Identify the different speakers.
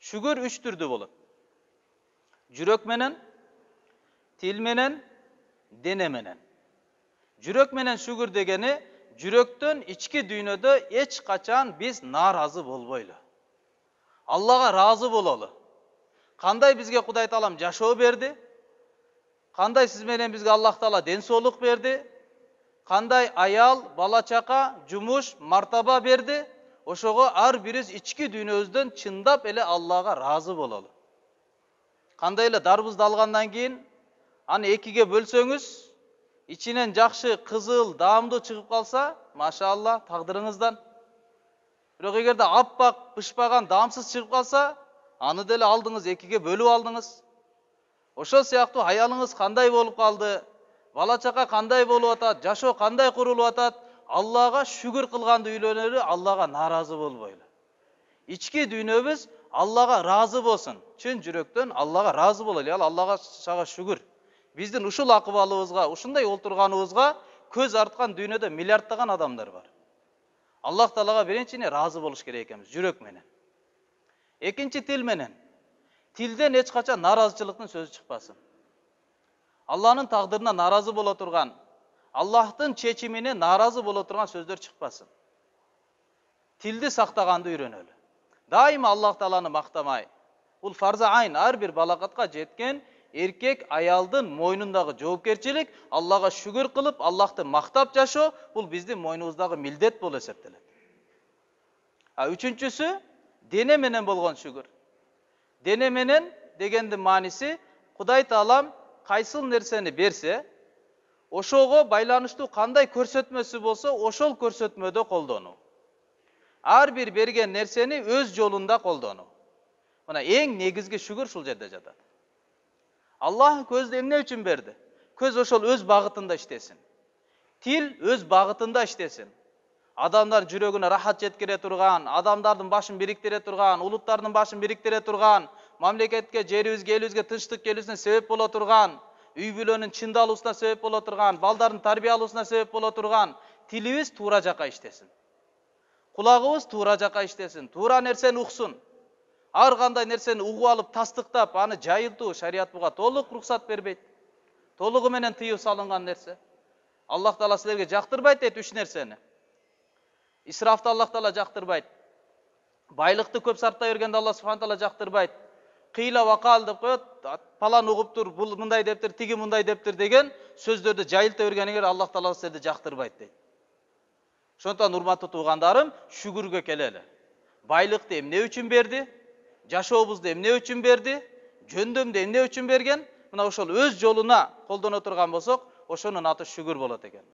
Speaker 1: Şükür 3 türdü bolot. Jürek menen, til menen, dene menen. Jürek menen şükür degeni, jürekten içki dünyada hiç kaçan biz narazı bolboylu. Allah'a razı bolalı. Kanday bizge Kuday Taalam jaşоо berdi? Kanday siz menen bizge Allah Taala den sooluk berdi? Kanday ayal, bala çaka, jumuş, martaba berdi? Oşogo ar biriz içki dünyöbüzdөн çındap ele Allah'a razı bolalı. Kanday ele darыбызды algandan keyin аны экиге bölsöңүз, içinen jakşı, kızıl, daamdуу çıkıp kalsa, maşallah taqdırыңızdan. Bирок эгерде аппак, пышпаган, даамсыз çıkıp kalsa, аны деле алдыңыз, экиге бөлүп алдыңыз. Ошол сыяктуу аялыңыз кандай болуп калды, бала чака кандай болуп атат, жашоо кандай курулуп атат, Allah'a şükür kılganды үйлөнөлү, Allah'a narazı bolboйлу. İçki dünyöbüz Allah'a razı bolsun. Çın jüröktөн Allah'a razı bolалы, Allah'a şaga şükür. Биздин ушул акыбалыбызга, ушундай олтурганыбызга көз арткан дүйнөдө миллиарддаган адамдар бар. Аллах Таалага биринчине разы болуш керек экенбиз, жүрөк менен. Экинчи тил менен. Тилден эч качан наразычылыктын сөзү чыкпасын. Аллахнын тагдырына наразы боло турган, Аллахтын чечимине наразы боло турган сөздөр чыкпасын. Тилди сактаганды үйрөнөлү. Дайыма Аллах Тааланы мактамай. Бул фарза айн, ар бир балагатка жеткен erkek ayaldın moynundagы жоопкерчилик, Allah'a şükür kılıp, Allah'ты maktap жашоо, bul bizdin moynumuzdagы mildet bol eseptelet. Üçüncüsü, dene menen bolgon şükür. Dene menen degендин manisi, Kuday Taalam kayсыл nerseni berse, oşogo baylanyштуу kандай көрсөтмөсү bolsa, oşol көрсөтмөдө колдонуу. Ar bir bergen nerseni öz jolunda koldoну. Mına eң negizgi şükür şul жерде жатат. Allah közde emne üçün berdi? Köz oşol öz bagытында iştesin. Til öz bagытында iştesin. Adamlar жүрөгүнө рахат жеткире турган, adamdардын башын бириктире турган, улуттардын башын бириктире турган, мамлекетке, жерибизге, элибизге тынчтык келүүсүнө себеп боло турган, үй бүлөнүн чындалуусуна себеп боло турган, балдардын тарбиялоосуна себеп боло турган, тилибиз туура жака иштесин. Кулагыбыз туура жака иштесин, туура нерсени уксун. Ар кандай нерсени угуп алып тастыктап, аны жайылтуу шарият буга толук уруксат бербейт. Толугу менен тыюу салынган нерсе. Аллах Таала силерге жактырбайт дейт үч нерсени. Исрафты Аллах Таала жактырбайт. Байлыкты көп сартай бергенди Аллах Субхан Таала жактырбайт. Кыйла вакал деп коет, палан угуп тур, бул мындай дептир, тиги мындай дептир деген сөздөрдү жайылта бергениңер Аллах Таала силерди жактырбайт дейт. Ошондон урматтуу туугандарым, шүгүргө келели. Байлыкты эмне үчүн берди? Жашообузду эмне үчүн берди? Жөндөмдү эмне үчүн берген? Мына ошол өз жолуна колдоно турган болсок, ошонун аты шүгүр болот экен.